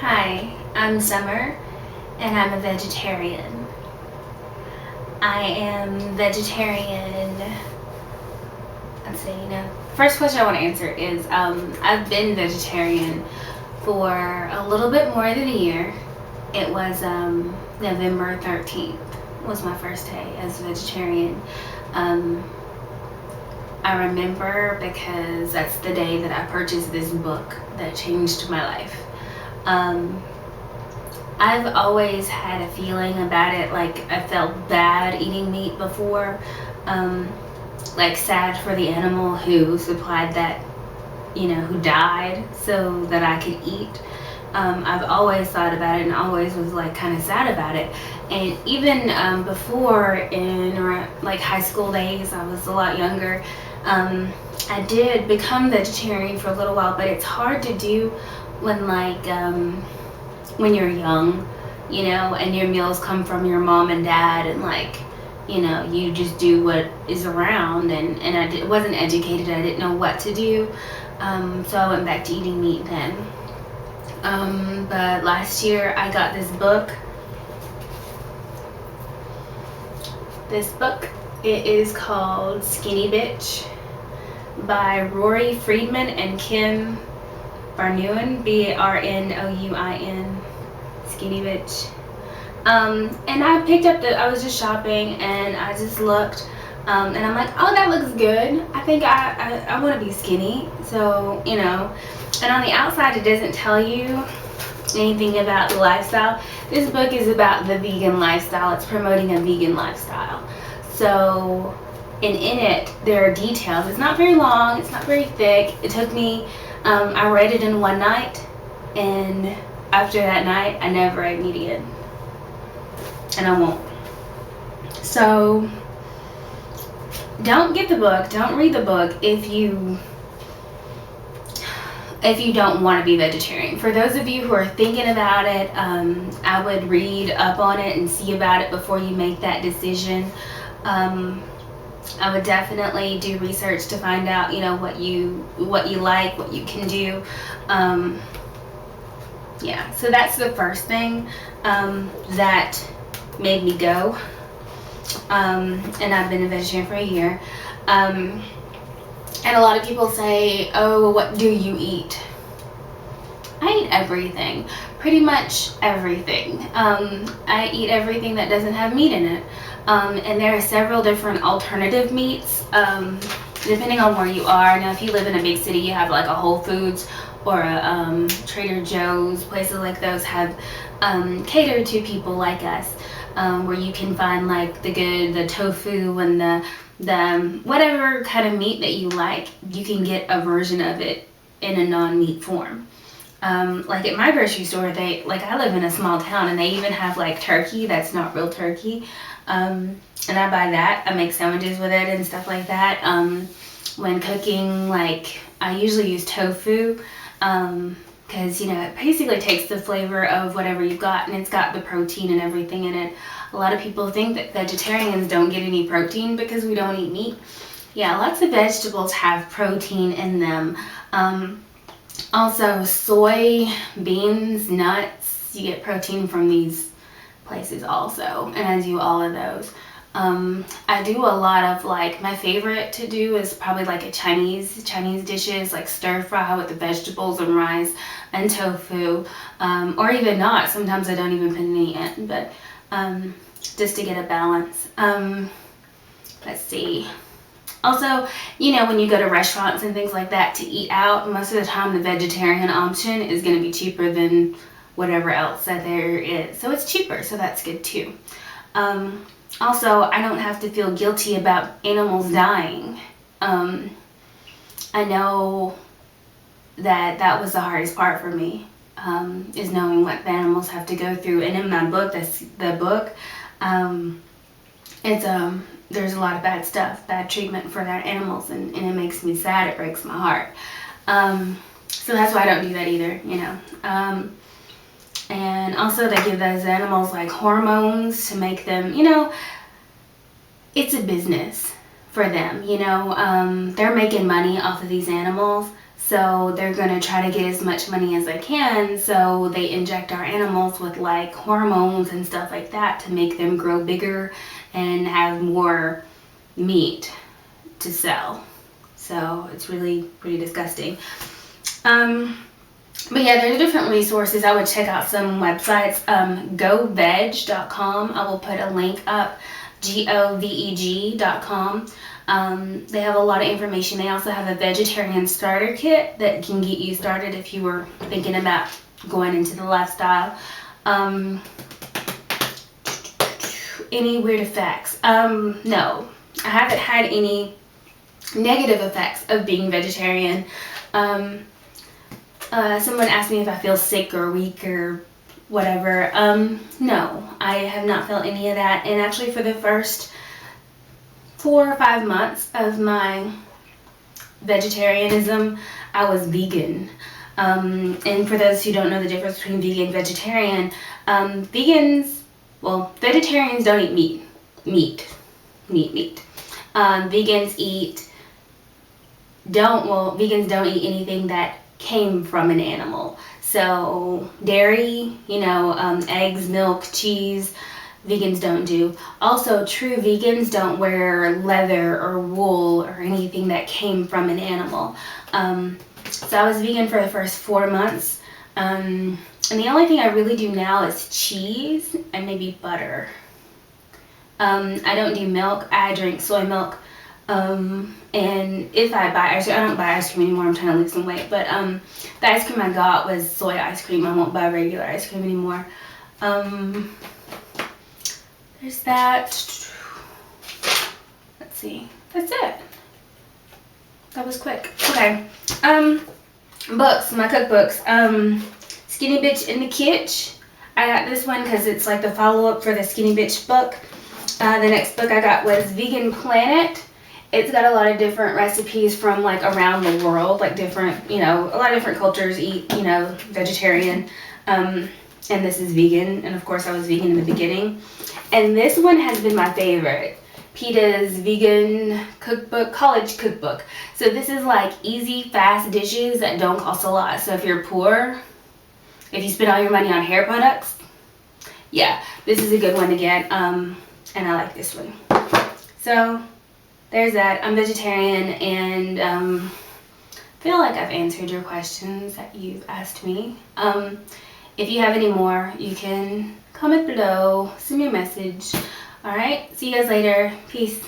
Hi, I'm Summer, and I'm a vegetarian. I am vegetarian. Let's see, first question I want to answer is I've been vegetarian for a little bit more than a year. It was November 13th was my first day as a vegetarian. Um, I remember because that's the day that I purchased this book that changed my life. I've always had a feeling about it, like I felt bad eating meat before, um, like sad for the animal who supplied that, who died so that I could eat. I've always thought about it and always was like kind of sad about it. And even before in like high school days, I was a lot younger. I did become vegetarian for a little while, but it's hard to do when when you're young, and your meals come from your mom and dad, and you just do what is around. And wasn't educated. I didn't know what to do. So I went back to eating meat then. But last year I got this book. It is called Skinnybitch by Rory Friedman and Kim Barnouin, Barnouin, Skinnybitch. And I picked up I was just shopping and I just looked, and I'm like, oh, that looks good. I think I want to be skinny. So, and on the outside it doesn't tell you anything about the lifestyle. This book is about the vegan lifestyle. It's promoting a vegan lifestyle. So, and in it, there are details. It's not very long. It's not very thick. It took me, I read it in one night, and after that night, I never ate meat again. And I won't. So, don't get the book. Don't read the book if you don't want to be vegetarian. For those of you who are thinking about it, I would read up on it and see about it before you make that decision. I would definitely do research to find out, what you like, what you can do. Yeah, so that's the first thing that made me go. And I've been a vegetarian for a year. And a lot of people say, oh, what do you eat? I eat everything, pretty much everything. I eat everything that doesn't have meat in it. And there are several different alternative meats, depending on where you are. Now, if you live in a big city, you have like a Whole Foods or a Trader Joe's. Places like those have catered to people like us, where you can find like the tofu and the whatever kind of meat that you like. You can get a version of it in a non-meat form. Like at my grocery store, I live in a small town, and they even have like turkey that's not real turkey. And I buy that. I make sandwiches with it and stuff like that. When cooking, I usually use tofu, because it basically takes the flavor of whatever you've got, and it's got the protein and everything in it. A lot of people think that vegetarians don't get any protein because we don't eat meat. Yeah, lots of vegetables have protein in them. Also, soy, beans, nuts, you get protein from these places also, and I do all of those. I do a lot of my favorite to do is probably like a Chinese dishes, like stir fry with the vegetables and rice and tofu, or even not. Sometimes I don't even put any in, but just to get a balance. Let's see. Also, when you go to restaurants and things like that to eat out, most of the time the vegetarian option is going to be cheaper than whatever else that there is. So it's cheaper, so that's good too. Also, I don't have to feel guilty about animals dying. I know that was the hardest part for me, is knowing what the animals have to go through. And in my book, there's a lot of bad stuff, bad treatment for that animals, and it makes me sad. It breaks my heart. So that's why I don't do that either, and also they give those animals hormones to make them, it's a business for them, they're making money off of these animals. So they're going to try to get as much money as they can. So they inject our animals with like hormones and stuff like that to make them grow bigger and have more meat to sell. So it's really pretty disgusting. But yeah, there's different resources. I would check out some websites. Goveg.com. I will put a link up. goveg.com. They have a lot of information. They also have a vegetarian starter kit that can get you started if you were thinking about going into the lifestyle. Any weird effects? No. I haven't had any negative effects of being vegetarian. Someone asked me if I feel sick or weak or whatever. No, I have not felt any of that. And actually for the first 4 or 5 months of my vegetarianism, I was vegan. And for those who don't know the difference between vegan and vegetarian, vegetarians don't eat meat. Vegans don't eat anything that came from an animal. So dairy, eggs, milk, cheese, vegans don't do. Also, true vegans don't wear leather or wool or anything that came from an animal. So I was vegan for the first 4 months. And the only thing I really do now is cheese and maybe butter. I don't do milk. I drink soy milk. And if I buy ice cream, I don't buy ice cream anymore. I'm trying to lose some weight. But the ice cream I got was soy ice cream. I won't buy regular ice cream anymore. There's that. Let's see. That's it. That was quick. Okay. Books. My cookbooks. Skinny Bitch in the Kitchen. I got this one because it's like the follow-up for the Skinny Bitch book. The next book I got was Vegan Planet. It's got a lot of different recipes from like around the world, like different, a lot of different cultures eat, vegetarian. And this is vegan. And of course I was vegan in the beginning. And this one has been my favorite. PETA's Vegan Cookbook, College Cookbook. So this is like easy, fast dishes that don't cost a lot. So if you're poor, if you spend all your money on hair products, yeah, this is a good one to get. And I like this one. So there's that. I'm vegetarian and feel like I've answered your questions that you've asked me. If you have any more, you can comment below, send me a message. Alright, see you guys later. Peace.